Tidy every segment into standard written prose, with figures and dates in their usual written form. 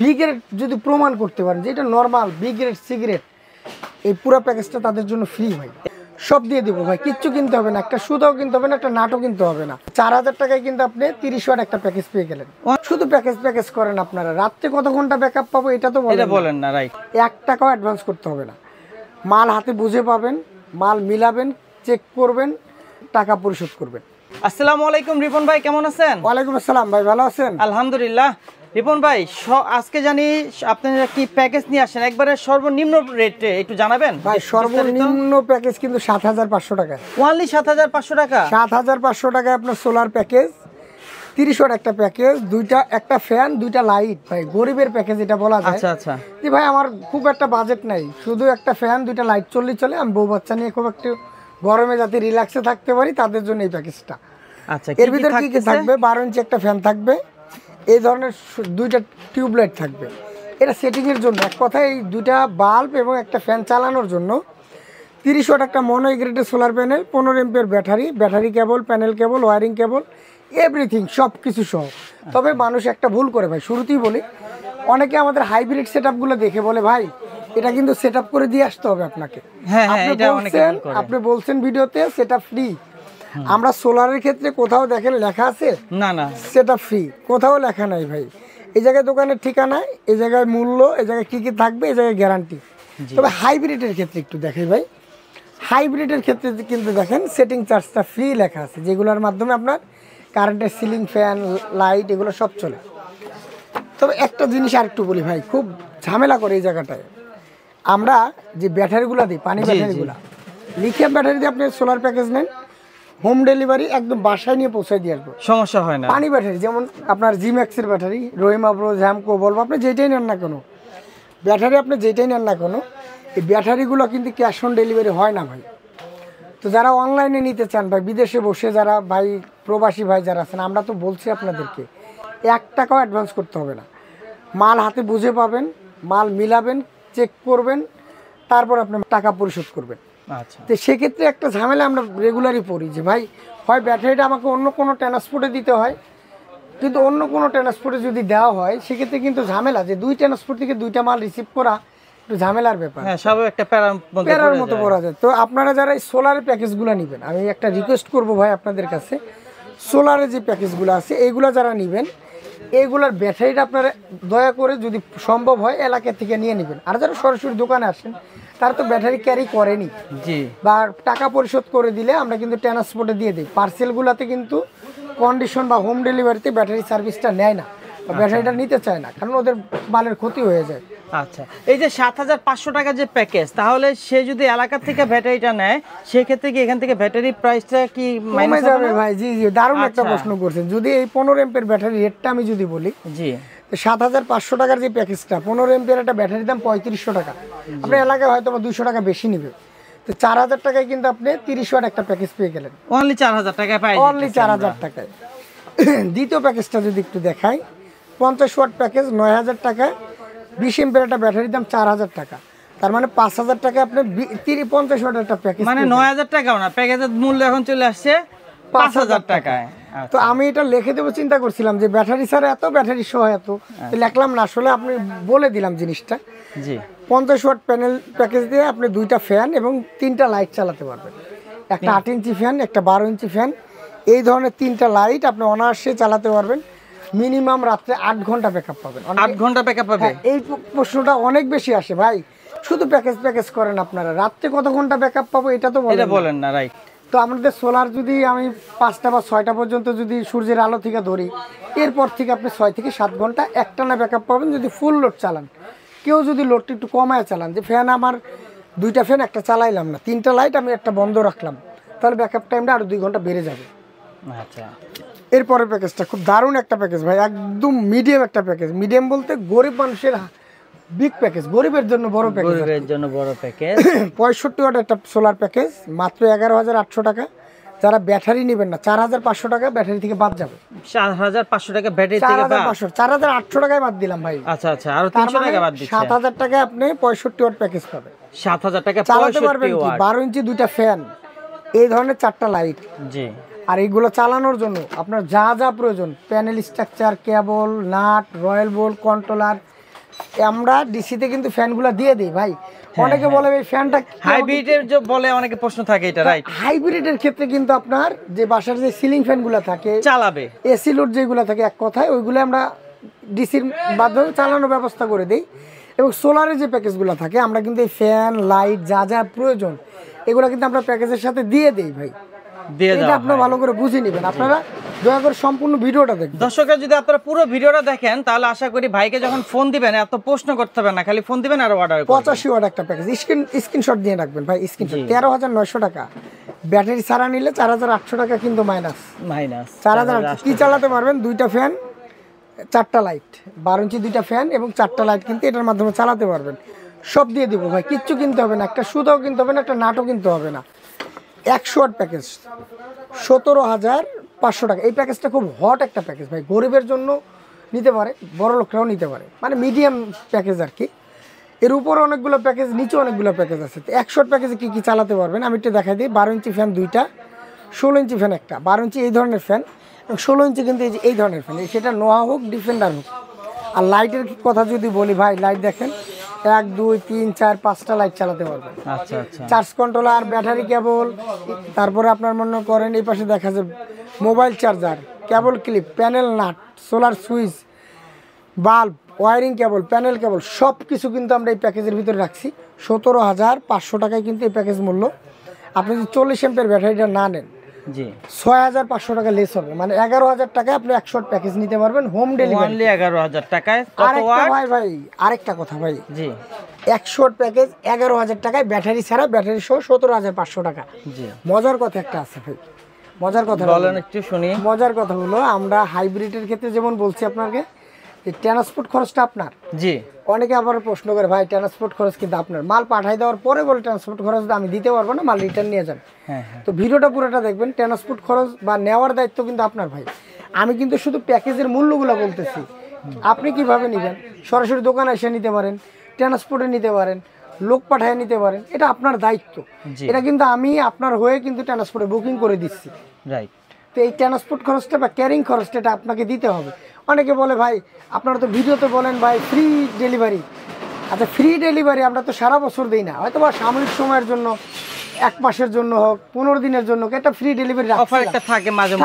B grade যদি প্রমাণ করতে পারেন যে এটা normal B grade C grade, এই পুরো প্যাকেজটা তাদের জন্য ফ্রি ভাই। সব দিয়ে দেবো ভাই, কিচ্ছু কিনতে হবে না, একটা সুতাও কিনতে হবে না, একটা নাটও কিনতে হবে না। 4000 টাকায় কিন্তু আপনি 30 ওয়াট একটা প্যাকেজ পেয়ে গেলেন। শুধু প্যাকেজ করেন আপনারা, রাত্রে কত ঘন্টা ব্যাকআপ পাবো এটা তো বলেন না। রাইট, 1 টাকাও অ্যাডভান্স করতে হবে না। মাল হাতে বুঝে পাবেন, মাল মিলাবেন, চেক করবেন, টাকা পরিশোধ করবেন। আসসালামু আলাইকুম রিপন ভাই, কেমন আছেন? ওয়ালাইকুম আসসালাম ভাই, ভালো আছেন? আলহামদুলিল্লাহ। রিপন ভাই, আজকে জানি আপনারা কি প্যাকেজ নিয়ে আসেন, একবারে সর্বনিম্ন রেটে একটু জানাবেন? ভাই সর্বনিম্ন প্যাকেজ কিন্তু 7500 টাকা। ওনলি 7500 টাকা? 7500 টাকায় আপনার সোলার প্যাকেজ, 30 ওয়াট একটা প্যাকেজ, একটা ফ্যান, 2টা লাইট। ভাই গরিবের প্যাকেজ এটা বলা যায়। আচ্ছা আচ্ছা। যে ভাই আমার খুব একটা বাজেট নাই, শুধু একটা ফ্যান, 2টা লাইট চলে, আমি বউ বাচ্চা নিয়ে খুব একটু গরমে যাতে রিল্যাক্সে থাকতে পারি তাদের জন্য এই প্যাকেজটা। আচ্ছা, এর ভিতরে কি কি থাকবে? 12 ইঞ্চি একটা ফ্যান থাকবে, এই ধরনের 2টা টিউবলাইট থাকবে। এটা সেটিংয়ের জন্য, এক কথায় এই 2টা বাল্ব এবং একটা ফ্যান চালানোর জন্য। 30 ওয়াট একটা মনো গ্রেডের solar panel, 15 ampere battery cable, panel cable, wiring cable, everything সব কিছু সহ। তবে মানুষ একটা ভুল করে ভাই, শুরুতেই বলি, অনেকে আমাদের হাইব্রিড সেটআপগুলো দেখে বলে ভাই এটা কিন্তু সেটআপ করে দিয়ে আসতে হবে আপনাকে। আপনি বলছেন ভিডিওতে সেটআপ ফ্রি। আমরা সোলারের ক্ষেত্রে কোথাও দেখেন লেখা আছে? না না, সেটআপ ফ্রি কোথাও লেখা নাই ভাই। এই জায়গায় দোকানের ঠিকানা, এই জায়গায় মূল্য, এই জায়গায় কী কী থাকবে, এই জায়গায় গ্যারান্টি। তবে হাইব্রিডের ক্ষেত্রে একটু দেখাই ভাই, হাইব্রিডের ক্ষেত্রে কিন্তু দেখেন সেটিং চার্জটা ফ্রি লেখা আছে, যেগুলোর মাধ্যমে আপনার কারেন্টের সিলিং ফ্যান, লাইট এগুলো সব চলে। তবে একটা জিনিস আর একটু বলি ভাই, খুব ঝামেলা করে এই জায়গাটায়। আমরা যে ব্যাটারিগুলো দিই, পানি ব্যাটারিগুলো, লিথিয়াম ব্যাটারি দিয়ে আপনি সোলার প্যাকেজ নেন, হোম ডেলিভারি একদম বাসায় নিয়ে পৌঁছায় দিয়ে আসবো, সমস্যা হয় না। পানি ব্যাটারি যেমন আপনার জিম্যাক্সের ব্যাটারি, রহিমা ব্রো, জ্যামকো বলবো, আপনি যেটাই নেন না কোনো ব্যাটারি, আপনি যেটাই নেন না কোনো, এই ব্যাটারিগুলো কিন্তু ক্যাশ অন ডেলিভারি হয় না ভাই। তো যারা অনলাইনে নিতে চান ভাই, বিদেশে বসে যারা ভাই, প্রবাসী ভাই যারা আছেন, আমরা তো বলছি আপনাদেরকে 1 টাকাও অ্যাডভান্স করতে হবে না। মাল হাতে বুঝে পাবেন, মাল মিলাবেন, চেক করবেন, তারপর আপনি টাকা পরিশোধ করবেন। আচ্ছা, তো সেক্ষেত্রে একটা ঝামেলা আমরা রেগুলারই পড়ি যে ভাই হয় ব্যাটারিটা আমাকে অন্য কোনো ট্রান্সপোর্টে দিতে হয়, কিন্তু অন্য কোনো ট্রান্সপোর্টে যদি দেওয়া হয় সেক্ষেত্রে কিন্তু ঝামেলা, যে 2 ট্রান্সপোর্ট থেকে 2টা মাল রিসিভ করা একটু ঝামেলার ব্যাপার। হ্যাঁ, সব একটা প্যারার মতো পড়া যায়। তো আপনারা যারা এই সোলারের প্যাকেজগুলো নেবেন, আমি একটা রিকোয়েস্ট করব ভাই আপনাদের কাছে, সোলারের যে প্যাকেজগুলো আছে এইগুলো যারা নেবেন, এইগুলার ব্যাটারিটা আপনারা দয়া করে যদি সম্ভব হয় এলাকা থেকে নিয়ে নেবেন। আর যারা সরাসরি দোকানে আসেন তারা তো ব্যাটারি ক্যারি করেনি, জি, বা টাকা পরিশোধ করে দিলে আমরা কিন্তু ট্রান্সপোর্টে দিয়ে দিই। পার্সেলগুলোতে কিন্তু কন্ডিশন বা হোম ডেলিভারিতে ব্যাটারি সার্ভিসটা নেয় না, বা ব্যাটারিটা নিতে চায় না, কারণ ওদের মালের ক্ষতি হয়ে যায়। আচ্ছা, এই যে 7500 টাকা যে প্যাকেজ, তাহলে সে যদি এলাকা থেকে ব্যাটারিটা নেয় সেক্ষেত্রে কি এখান থেকে ব্যাটারি প্রাইসটা কি কমে যাবে ভাই? জি জি, দারুণ একটা প্রশ্ন করছেন। যদি এই 15 এমপিয়ার ব্যাটারি রেটটা আমি যদি বলি, জি, 7500 টাকার যে প্যাকেজটা, 15 এমপিয়ার একটা ব্যাটারির দাম 3500 টাকা। আপনার এলাকায় হয়তো 200 টাকা বেশি নেবে, তো 4000 টাকায় কিন্তু আপনি 30 ওয়াট একটা প্যাকেজ পেয়ে গেলেন। অনলি 4000 টাকায় পাই, অনলি 4000 টাকায়। দ্বিতীয় প্যাকেজটা যদি একটু দেখাই, 50 ওয়াট প্যাকেজ 9000 টাকা, 20 এমপিয়ার একটা ব্যাটারির দাম 4000 টাকা। তার মানে 5000 টাকা আপনি 50 ওয়াট একটা প্যাকেজ, মানে 9000 টাকাও না, প্যাকেজের মূল্য এখন চলে আসছে 5000 টাকায়। তো আমি এটা লিখে দেবো চিন্তা করছিলাম যে ব্যাটারি ছাড়া এত, ব্যাটারি সহ এত, লিখলাম না, আসলে আপনি বলে দিলাম জিনিসটা। জি, 50 ওয়াট প্যানেল প্যাকেজ দিয়ে আপনি 2টা ফ্যান এবং 3টা লাইট চালাতে পারবেন। একটা 8 ইঞ্চি ফ্যান, একটা 12 ইঞ্চি ফ্যান, এই ধরনের 3টা লাইট আপনি অনায়াসে চালাতে পারবেন। মিনিমাম রাত্রে 8 ঘন্টা ব্যাকআপ পাবেন। 8 ঘন্টা ব্যাকআপ পাবে? এই প্রশ্নটা অনেক বেশি আসে ভাই, শুধু প্যাকেজ করেন আপনারা, রাত্রে কত ঘন্টা ব্যাকআপ পাবো এটা তো বলেন না। রাইট। তো আমাদের সোলার যদি আমি 5টা বা 6টা পর্যন্ত যদি সূর্যের আলো থেকে ধরি, এরপর থেকে আপনি 6 থেকে 7 ঘন্টা একটানা ব্যাকআপ পাবেন যদি ফুল লোড চালান। কেউ যদি লোডটা একটু কমায় চালান, যে ফ্যান আমার 2টা ফ্যান একটা চালাইলাম না, 3টা লাইট আমি একটা বন্ধ রাখলাম, তাহলে ব্যাকআপ টাইমটা আরও 2 ঘন্টা বেড়ে যাবে। আচ্ছা, এরপরের প্যাকেজটা খুব দারুণ একটা প্যাকেজ ভাই, একদম মিডিয়াম একটা প্যাকেজ। মিডিয়াম বলতে গরিব মানুষের বিগ প্যাকেজ, গরিবের জন্য বড় প্যাকেজ, গরিবের জন্য বড় প্যাকেজ। 65 ওয়াট একটা সোলার প্যাকেজ, মাত্র 11800 টাকা। যারা ব্যাটারি নেবেন না, 4500 টাকা ব্যাটারি থেকে বাদ যাবে। 4500 টাকা ব্যাটারি থেকে বাদ, 4800 টাকায় বাদ দিলাম ভাই। আচ্ছা আচ্ছা, আর 300 টাকা বাদ দিচ্ছেন। 7000 টাকায় আপনি 65 ওয়াট প্যাকেজ পাবেন। 7000 টাকা চালাতে পারবেন কি 12 ইঞ্চি 2টা ফ্যান, এই ধরনের 4টা লাইট। জি, আর এইগুলো চালানোর জন্য আপনার যা যা প্রয়োজন, প্যানেল স্ট্রাকচার, কেবল, নাট, রয়্যাল বোল্ট, কন্ট্রোলার, আমরা ডিসিতে কিন্তু ফ্যানগুলো দিয়ে দিই ভাই। অনেকে বলে এই ফ্যানটা হাইব্রিডের যে বলে অনেকে প্রশ্ন থাকে এটা, রাইট? হাইব্রিডের ক্ষেত্রে কিন্তু আপনার যে বাসার যে সিলিং ফ্যানগুলো থাকে, চালাবে এসি লোড যেগুলো থাকে, এক কথায় ওইগুলো আমরা ডিসির মাধ্যমে চালানোর ব্যবস্থা করে দিই। এবং সোলারের যে প্যাকেজগুলো থাকে আমরা কিন্তু এই ফ্যান লাইট যা যা প্রয়োজন এগুলো কিন্তু আমরা প্যাকেজের সাথে দিয়ে দিই ভাই। এটা আপনারা ভালো করে বুঝে নেবেন। আপনারা দয়া করে সম্পূর্ণ ভিডিওটা দেখবেন। দর্শকরা যদি আপনারা পুরো ভিডিওটা দেখেন তাহলে আশা করি ভাইকে যখন ফোন দিবেন এত প্রশ্ন করতে হবে না, খালি ফোন দিবেন আর অর্ডার করবেন। 85 ওয়াট একটা প্যাকেজ, স্ক্রিনশট দিয়ে রাখবেন ভাই। স্ক্রিনশট 13,900 টাকা, ব্যাটারি ছাড়া নিলে 4,800 টাকা কিন্তু মাইনাস 4,000। কি চালাতে পারবেন? দুইটা ফ্যান, 4টা লাইট, 12 ইঞ্চি দুইটা ফ্যান এবং 4টা লাইট কিন্তু এটার মাধ্যমে চালাতে পারবেন। সব দিয়ে দিব ভাই, কিচ্ছু কিনতে হবে না, একটা সুতাও কিনতে হবে না, একটা নাটও কিনতে হবে না। 100 ওয়াট প্যাকেজ 17,500 টাকা। এই প্যাকেজটা খুব হট একটা প্যাকেজ ভাই, গরিবের জন্য নিতে পারে, বড় লোকরাও নিতে পারে, মানে মিডিয়াম প্যাকেজ আর কি। এর উপরে অনেকগুলো প্যাকেজ, নিচে অনেকগুলো প্যাকেজ আছে। 100 ওয়াট প্যাকেজে কী কী চালাতে পারবেন আমি একটু দেখাই দিই। 12 ইঞ্চি ফ্যান দুইটা, 16 ইঞ্চি ফ্যান একটা। 12 ইঞ্চি এই ধরনের ফ্যান এবং 16 ইঞ্চি কিন্তু এই ধরনের ফ্যান, সেটা নোয়া হোক ডিফেন্ডার হোক। আর লাইটের কথা যদি বলি ভাই, লাইট দেখেন 1 2 3 4 5টা লাইট চালাতে পারবেন। আচ্ছা আচ্ছা। চার্জ কন্ট্রোলার, ব্যাটারি কেবল, তারপরে আপনার মনে করেন এই পাশে দেখা যায় mobile charger, cable clip, panel nut, solar switch, bulb, wiring cable, panel cable সব কিছু কিন্তু আমরা এই প্যাকেজের ভিতরে রাখছি। 17,500 টাকায় কিন্তু এই প্যাকেজ মূল্য। আপনি যদি 40 অ্যাম্পিয়ার ব্যাটারিটা না নেন, জি 6,500 টাকা লেস হবে, মানে 11,000 টাকায় আপনি 100 ওয়াট প্যাকেজ নিতে পারবেন হোম ডেলিভারি। অনলি 11,000 টাকায় কত ওয়াট? ভাই আরেকটা কথা ভাই, জি 100 ওয়াট প্যাকেজ 11,000 টাকায়, ব্যাটারি ছাড়া, ব্যাটারি সহ 17,500 টাকা। জি মজার কথা একটা আছে ভাই, মজার কথা বলেন একটু শুনি। মজার কথা হলো, আমরা হাইব্রিডের ক্ষেত্রে যেমন বলছি আপনাকে যে ট্রান্সপোর্ট খরচটা আপনার। জি অনেকে আবার প্রশ্ন করে ভাই ট্রান্সপোর্ট খরচ কিন্তু আপনার, মাল পাঠাই দেওয়ার পরে বলে ট্রান্সপোর্ট খরচ আমি দিতে পারবো না, মাল রিটার্ন নিয়ে যান। তো ভিডিওটা পুরোটা দেখবেন। ট্রান্সপোর্ট খরচ বা নেওয়ার দায়িত্ব কিন্তু আপনার ভাই। আমি কিন্তু শুধু প্যাকেজের মূল্যগুলো বলতেছি, আপনি কিভাবে নেবেন, সরাসরি দোকানে এসে নিতে পারেন, ট্রান্সপোর্টে নিতে পারেন, লোক পাঠায় নিতে পারেন, এটা আপনার দায়িত্ব। এটা কিন্তু আমি আপনার হয়ে কিন্তু ট্রান্সপোর্টে বুকিং করে দিচ্ছি, রাইট? তো এই ট্রান্সপোর্ট খরচটা বা ক্যারিং খরচটা এটা আপনাকে দিতে হবে। অনেকে বলে ভাই আপনারা তো ভিডিওতে বলেন ভাই ফ্রি ডেলিভারি। আচ্ছা ফ্রি ডেলিভারি আমরা তো সারা বছর দিই না, হয়তো বা সাময়িক সময়ের জন্য, 1 মাসের জন্য হোক, 15 দিনের জন্য একটা ফ্রি ডেলিভারি অফার একটা থাকে মাঝে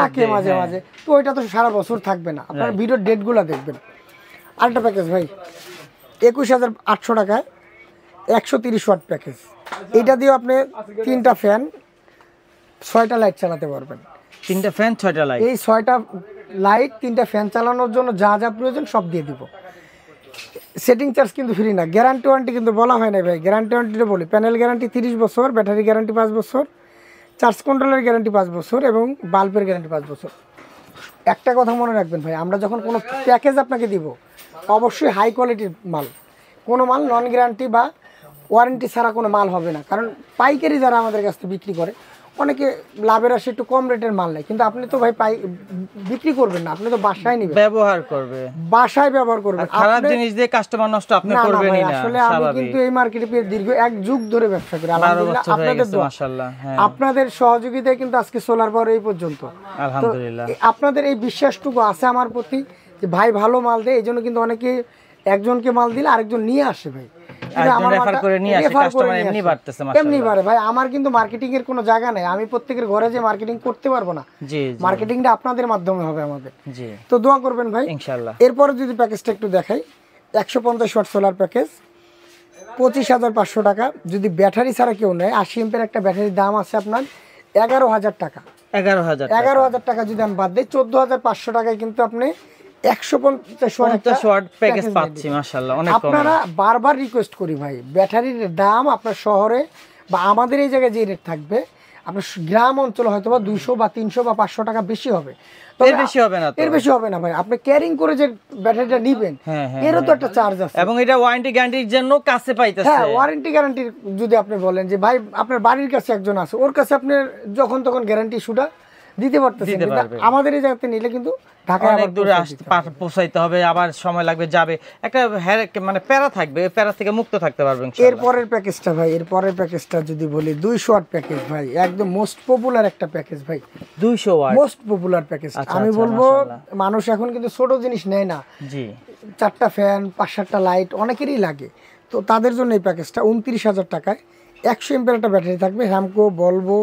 মাঝে। তো ওইটা তো সারা বছর থাকবে না, আপনার ভিডিওর ডেটগুলো দেখবেন। আরেকটা প্যাকেজ ভাই 21,800 টাকায় 130 ওয়াট প্যাকেজ। এটা দিয়ে আপনি 3টা ফ্যান 6টা লাইট চালাতে পারবেন। 3টা ফ্যান 6টা লাইট, এই 6টা লাইট 3টা ফ্যান চালানোর জন্য যা যা প্রয়োজন সব দিয়ে দিব। সেটিং চার্জ কিন্তু ফ্রি না। গ্যারান্টি ওয়ারেন্টি কিন্তু বলা হয় না ভাই, গ্যারান্টি ওয়ারেন্টিটা বলি। প্যানেল গ্যারান্টি 30 বছর, ব্যাটারি গ্যারান্টি 5 বছর, চার্জ কন্ট্রোলের গ্যারান্টি 5 বছর এবং বাল্বের গ্যারান্টি 5 বছর। একটা কথা মনে রাখবেন ভাই, আমরা যখন কোনো প্যাকেজ আপনাকে দিব অবশ্যই হাই কোয়ালিটির মাল, কোনো মাল নন গ্যারান্টি বা ওয়ারেন্টি ছাড়া কোনো মাল হবে না। কারণ পাইকারি যারা আমাদের কাছ থেকে বিক্রি করে অনেকে লাভের আসে একটু কম রেটের মাল নেয়, কিন্তু আপনি তো ভাই বিক্রি করবেন না, আপনি তো বাসায় নেবেন, ব্যবহার করবেন, বাসায় ব্যবহার করবেন। খারাপ জিনিস দিয়ে কাস্টমার নষ্ট আপনি করবেনই না। আসলে আমি কিন্তু এই মার্কেটে দীর্ঘ 1 যুগ ধরে ব্যবসা করি, আলহামদুলিল্লাহ আপনাদের দোয়া, মাশাআল্লাহ, আপনাদের সহযোগিতায় কিন্তু আজকে সোলার পাওয়ার এই পর্যন্ত, আলহামদুলিল্লাহ। আপনাদের এই বিশ্বাসটুকু আছে আমার প্রতি যে ভাই ভালো মাল দেয়, এইজন্য কিন্তু অনেকে একজনকে মাল দিলে আরেকজন নিয়ে আসে ভাই, এমনি পারে ভাই। আমার কিন্তু মার্কেটিং এর কোনো জায়গা নাই, আমি প্রত্যেকের ঘরে যে মার্কেটিং করতে পারবো না, মার্কেটিংটা আপনাদের মাধ্যমে হবে আমাদের। তো দোয়া করবেন ভাই ইনশাআল্লাহ। এরপরে যদি প্যাকেজটা একটু দেখাই, 150 ওয়াট সোলার প্যাকেজ 25,500 টাকা। যদি ব্যাটারি ছাড়া কেউ নেয়, 80 এমপিয়ার একটা ব্যাটারির দাম আছে আপনার 11,000 টাকা। 11,000 টাকা যদি আমি বাদ দিই, 14,500 টাকায় কিন্তু আপনি 150 ওয়াট প্যাকেজ পাচ্ছি, মাশাআল্লাহ অনেক কম। আপনারা বারবার রিকোয়েস্ট করি ভাই, ব্যাটারির দাম আপনার শহরে বা আমাদের এই জায়গায় যে রেট থাকবে, আপনার গ্রাম অঞ্চলে হয়তো বা 200 বা 300 বা 500 টাকা বেশি হবে, এর বেশি হবে না ভাই। আপনি ক্যারিং করে যে ব্যাটারিটা নেবেন এরও তো একটা চার্জ আছে, এবং এটা ওয়ারেন্টি গ্যারান্টির জন্য কাছে পাইতেছে। হ্যাঁ, ওয়ারেন্টি গ্যারান্টির যদি আপনি বলেন যে ভাই আপনার বাড়ির কাছে একজন আছে, ওর কাছে আপনি যখন তখন গ্যারান্টি ইস্যুটা দিতে পারতেছেন, কিন্তু আমাদের এই জায়গাতে নিলে কিন্তু ঢাকায় অনেক দূরে পৌঁছাইতে হবে, আবার সময় লাগবে, যাবে একটা মানে প্যারা থাকবে, প্যারা থেকে মুক্ত থাকতে পারবেন। এরপরের প্যাকেজটা ভাই, এরপরের প্যাকেজটা যদি বলি 200 ওয়াট প্যাকেজ ভাই, একদম মোস্ট পপুলার একটা প্যাকেজ ভাই। 200 ওয়াট মোস্ট পপুলার প্যাকেজ। আমি বলবো মানুষ এখন কিন্তু ছোট জিনিস নেয় না, জি 4টা ফ্যান 5-7টা লাইট অনেকেরই লাগে, তো তাদের জন্য এই প্যাকেজটা 29,000 টাকায় 100 এমপিয়ার একটা ব্যাটারি থাকবে। হ্যামকো, বলবো,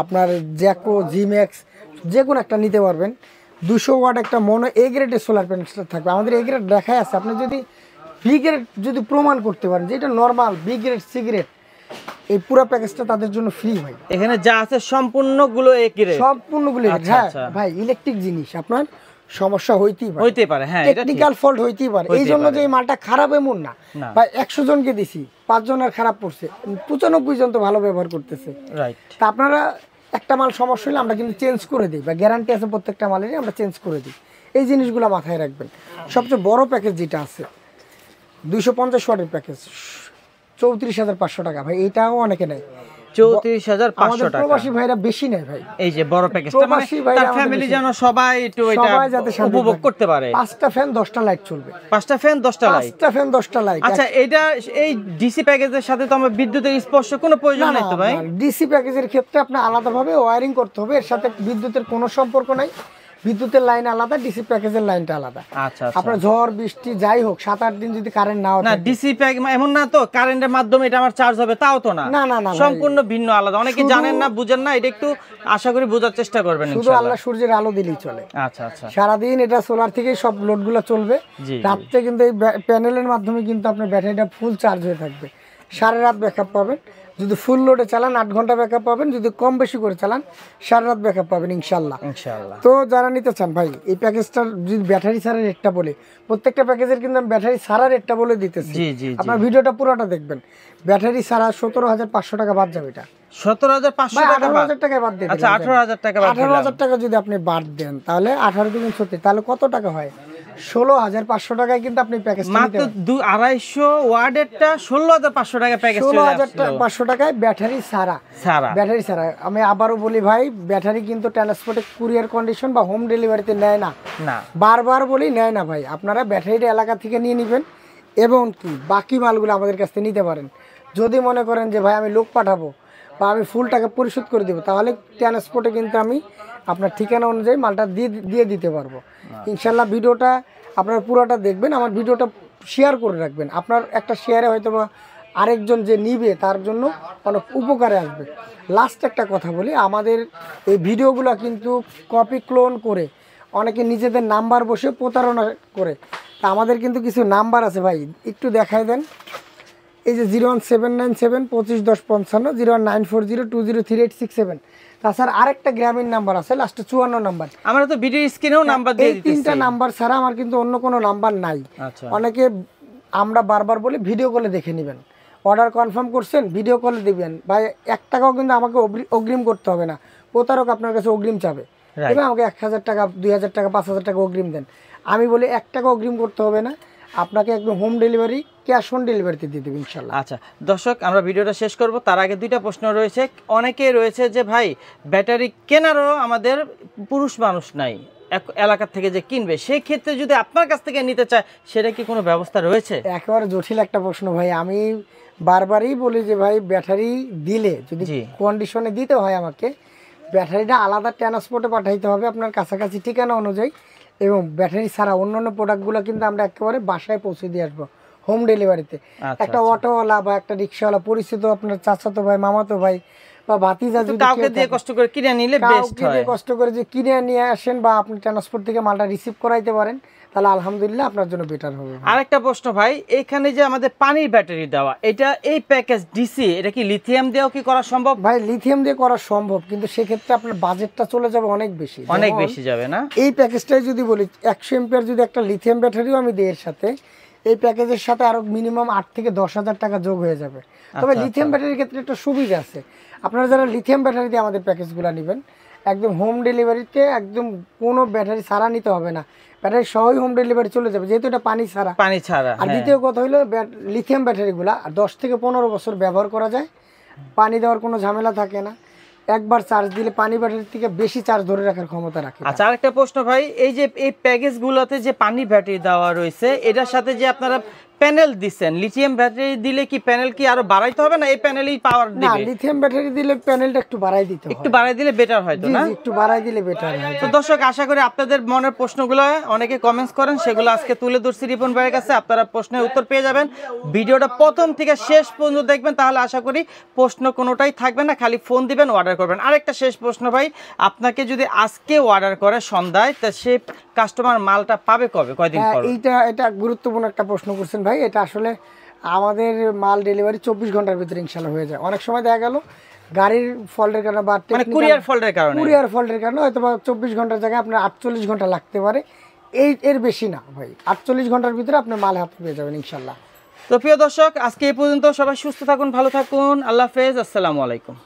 আপনার জ্যাকো, জিম্যাক্স যে কোনো একটা নিতে পারবেন। 200 ওয়াট একটা মনো এ গ্রেডের সোলার প্যানেলটা থাকবে। আমাদের এ গ্রেড দেখাই আছে, আপনি যদি বি গ্রেড যদি প্রমাণ করতে পারেন যে এটা normal, B grade, C grade, এই পুরো প্যাকেজটা তাদের জন্য ফ্রি ভাই। এখানে যা আছে সম্পূর্ণগুলো এ গ্রেড, সম্পূর্ণগুলো। হ্যাঁ ভাই, ইলেকট্রিক জিনিস আপনার সমস্যা হইতেই পারে, হ্যাঁ টেকনিক্যাল ফল্ট হইতেই পারে। এই জন্য যে এই মালটা খারাপ এমন না ভাই, 100 জনকে দিছি 5 জনের খারাপ পড়ছে, 95 জন তো ভালো ব্যবহার করতেছে। রাইট। তা আপনারা একটা মাল সমস্যা হলে আমরা কিন্তু চেঞ্জ করে দিই, বা গ্যারান্টি আছে প্রত্যেকটা মালেরই, আমরা চেঞ্জ করে দিই। এই জিনিসগুলো মাথায় রাখবেন। সবচেয়ে বড় প্যাকেজ যেটা আছে 250 ওয়াটের প্যাকেজ 34,500 টাকা ভাই, এটাও অনেকে নেয়। 34,500 টাকা। প্রবাসী ভাইরা বেশি নেয় ভাই এই যে বড় প্যাকেজটা, মানে তার ফ্যামিলি যেন সবাই একটু এটা উপভোগ করতে পারে। 5টা ফ্যান 10টা লাইট চলবে। 5টা ফ্যান 10টা লাইট, 5টা ফ্যান 10টা লাইট। আচ্ছা, এটা এই ডিসি প্যাকেজের সাথে তো আমার বিদ্যুতের স্পর্শ কোনো প্রয়োজন নাই তো ভাই? ডিসি প্যাকেজের ক্ষেত্রে আপনি আলাদাভাবে ওয়্যারিং করতে হবে, এর সাথে বিদ্যুতের কোনো সম্পর্ক নাই। বিদ্যুতের লাইন আলাদা, ডিসি প্যাকেজের লাইনটা আলাদা। আচ্ছা, আপনার ঝড় বৃষ্টি যাই হোক 7-8 দিন যদি কারেন্ট নাও না, ডিসি প্যাক এমন না তো কারেন্টের মাধ্যমে এটা আমার চার্জ হবে, তাও তো না, না সম্পূর্ণ ভিন্ন, আলাদা। অনেকে জানেন না, বুঝেন না, এটা একটু আশা করি বোঝার চেষ্টা করবেন শুধু ইনশাআল্লাহ। আল্লাহ সূর্যের আলো দিলেই চলে। আচ্ছা আচ্ছা, সারাদিন এটা সোলার থেকেই সব লোডগুলো চলবে। রাত্রে কিন্তু এই প্যানেলের মাধ্যমে কিন্তু আপনার ব্যাটারিটা ফুল চার্জ হয়ে থাকবে, সারা রাত ব্যাকআপ পাবেন। যদি ফুল লোডে চালান 8 ঘন্টা ব্যাকআপ পাবেন, যদি কম বেশি করে চালান সারা রাত ব্যাকআপ পাবেন ইনশাল্লাহ। তো যারা নিতে চান ভাই এই প্যাকেজটার, যদি ব্যাটারি ছাড়া রেটটা বলে, প্রত্যেকটা প্যাকেজের কিন্তু আমি ব্যাটারি ছাড়া রেটটা বলে দিতেছি, আপনার ভিডিওটা পুরোটা দেখবেন। ব্যাটারি ছাড়া 17,500 টাকা বাদ যাবে। এটা 17,500 টাকা, 18,000 টাকা বাদ দেন। আচ্ছা, 18,000 টাকা, 18,000 টাকা যদি আপনি বাদ দেন তাহলে 18 দুগুণ 30, তাহলে কত টাকা হয়? 16,500 টাকায় কিন্তু আপনি প্যাকেজটা মাত্র 250 ওয়াটেরটা 16,500 টাকা প্যাকেজ, 16,500 টাকায় ব্যাটারি ছাড়া। ব্যাটারি ছাড়া আমি আবারও বলি ভাই, ব্যাটারি কিন্তু ট্রান্সপোর্টে কুরিয়ার কন্ডিশন বা হোম ডেলিভারিতে নেয় না, বারবার বলি নেয় না ভাই। আপনারা ব্যাটারিটা এলাকা থেকে নিয়ে নেবেন এবং কি বাকি মালগুলো আমাদের কাছ থেকে নিতে পারেন। যদি মনে করেন যে ভাই আমি লোক পাঠাবো বা আমি ফুল টাকা পরিশোধ করে দেবো, তাহলে ট্রান্সপোর্টে কিন্তু আমি আপনার ঠিকানা অনুযায়ী মালটা দিয়ে দিতে পারবো ইনশাল্লাহ। ভিডিওটা আপনারা পুরোটা দেখবেন, আমার ভিডিওটা শেয়ার করে রাখবেন। আপনার একটা শেয়ারে হয়তো বা আরেকজন যে নিবে তার জন্য অনেক উপকারে আসবে। লাস্ট একটা কথা বলি, আমাদের এই ভিডিওগুলো কিন্তু কপি ক্লোন করে অনেকে নিজেদের নাম্বার বসে প্রতারণা করে। তা আমাদের কিন্তু কিছু নাম্বার আছে ভাই, একটু দেখাই দেন। এই যে 01797 251055, 01940203867। তাছাড়া আরেকটা গ্রামীণ নাম্বার আছে লাস্টে 54 নাম্বার। আমরা তো ভিডিও স্ক্রিনেও নাম্বার দিয়ে দিতেছি। এই 3টা নাম্বার ছাড়া আমার কিন্তু অন্য কোনো নাম্বার নাই। অনেকে আমরা বারবার বলি ভিডিও কলে দেখে নেবেন, অর্ডার কনফার্ম করছেন ভিডিও কলে দিবেন ভাই। 1 টাকাও কিন্তু আমাকে অগ্রিম করতে হবে না, প্রতারক আপনার কাছে অগ্রিম চাবে, এবার আমাকে 1,000 টাকা 2,000 টাকা 5,000 টাকা অগ্রিম দেন। আমি বলি 1 টাকা অগ্রিম করতে হবে না, আপনাকে একদম হোম ডেলিভারি, ক্যাশ অন ডেলিভারিতে দিয়ে দেবো ইনশাল্লাহ। আচ্ছা দর্শক, আমরা ভিডিওটা শেষ করব, তার আগে 2টা প্রশ্ন রয়েছে। অনেকে রয়েছে যে ভাই ব্যাটারি কেনারও আমাদের পুরুষ মানুষ নাই, এলাকা থেকে যে কিনবে, সেই ক্ষেত্রে যদি আপনার কাছ থেকে নিতে চায় সেটা কি কোনো ব্যবস্থা রয়েছে? একেবারে জটিল একটা প্রশ্ন ভাই। আমি বারবারই বলি যে ভাই ব্যাটারি দিলে যদি কন্ডিশনে দিতে হয় আমাকে, ব্যাটারিটা আলাদা ট্রান্সপোর্টে পাঠাইতে হবে আপনার কাছাকাছি ঠিকানা অনুযায়ী, এবং ব্যাটারি ছাড়া অন্যান্য প্রোডাক্টগুলো কিন্তু আমরা একেবারে বাসায় পৌঁছে দিয়ে আসবো হোম ডেলিভারিতে। একটা অটোওয়ালা বা একটা রিক্সাওয়ালা পরিচিত আপনার চাচাতো ভাই, মামাতো ভাই বা ভাতিজা যদি কাউকে দিয়ে কষ্ট করে কিনে নিলে বেস্ট হয়, কষ্ট করে যে কিনে নিয়ে আসেন বা আপনি ট্রান্সপোর্ট থেকে মালটা রিসিভ করাইতে পারেন, তাহলে আলহামদুলিল্লাহ আপনার জন্য বেটার হবে। আরেকটা প্রশ্ন ভাই, এখানে যে আমাদের পানির ব্যাটারি দেওয়া, এটা এই প্যাকেজ ডিসি, এটা কি লিথিয়াম দিয়েও কি করা সম্ভব? ভাই লিথিয়াম দিয়ে করা সম্ভব, কিন্তু সেক্ষেত্রে আপনার বাজেটটা চলে যাবে অনেক বেশি, অনেক বেশি যাবে না? এই প্যাকেজটাই যদি বলি 100 এমপিয়ার যদি একটা লিথিয়াম ব্যাটারিও আমি দিই এর সাথে, এই প্যাকেজের সাথে আরো মিনিমাম 8 থেকে 10,000 টাকা যোগ হয়ে যাবে। তবে লিথিয়াম ব্যাটারির ক্ষেত্রে একটা সুবিধা আছে, আপনারা যারা লিথিয়াম ব্যাটারি দিয়ে আমাদের প্যাকেজগুলো নেবেন, একদম হোম ডেলিভারিতে একদম কোনো ব্যাটারি ছাড়া নিতে হবে না, ব্যাটারি সহই হোম ডেলিভারি চলে যাবে, যেহেতু এটা পানি ছাড়া। আর দ্বিতীয় কথা হলো লিথিয়াম ব্যাটারিগুলা 10 থেকে 15 বছর ব্যবহার করা যায়, পানি দেওয়ার কোনো ঝামেলা থাকে না, একবার চার্জ দিলে পানি ব্যাটারির থেকে বেশি চার্জ ধরে রাখার ক্ষমতা রাখে। আচ্ছা, আরেকটা প্রশ্ন ভাই, এই যে এই প্যাকেজগুলোতে যে পানি ব্যাটারি দেওয়া রয়েছে, এটার সাথে যে আপনারা প্যানেল দিচ্ছেন, লিথিয়াম ব্যাটারি দিলে কি প্যানেল কি আরো বাড়াইতে হবে না এই প্যানেলই পাওয়ার না, দিবে? লিথিয়াম ব্যাটারি দিলে প্যানেলটা একটু বাড়াই দিতে হয়। একটু বাড়াই দিলে বেটার হয় তো, জি না? জি, একটু বাড়াই দিলে বেটার হয়। তো দর্শক, আশা করি আপনাদের মনের প্রশ্নগুলো অনেকে কমেন্টস করেন, সেগুলো আজকে তুলে ধরছি রিপন ভাইয়ের কাছে, আপনারা প্রশ্নের উত্তর পেয়ে যাবেন। ভিডিওটা প্রথম থেকে শেষ পর্যন্ত দেখবেন, তাহলে আশা করি প্রশ্ন কোনোটাই থাকবে না, খালি ফোন দিবেন, অর্ডার করবেন। আরেকটা শেষ প্রশ্ন ভাই, আপনাকে যদি আজকে অর্ডার করে সন্ধ্যায়, তা সে কাস্টমার মালটা পাবে কবে, কয়দিন পর? এটা গুরুত্বপূর্ণ একটা প্রশ্ন করছেন ভাই। এটা আসলে আমাদের মাল ডেলিভারি 24 ঘন্টার ভিতরে ইনশাল্লাহ হয়ে যায়। অনেক সময় দেখা গেল গাড়ির ফল্টের কারণে বা মানে কুরিয়ার ফল্টের কারণে, কুরিয়ার ফল্টের কারণে হয়তো বা 24 ঘন্টার জায়গায় আপনার 48 ঘন্টা লাগতে পারে। এর বেশি না ভাই, 48 ঘন্টার ভিতরে আপনার মাল হাতে পেয়ে যাবেন ইনশাল্লাহ। তো প্রিয় দর্শক, আজকে এই পর্যন্ত। সবাই সুস্থ থাকুন, ভালো থাকুন, আল্লাহ হাফেজ, আসসালামু আলাইকুম।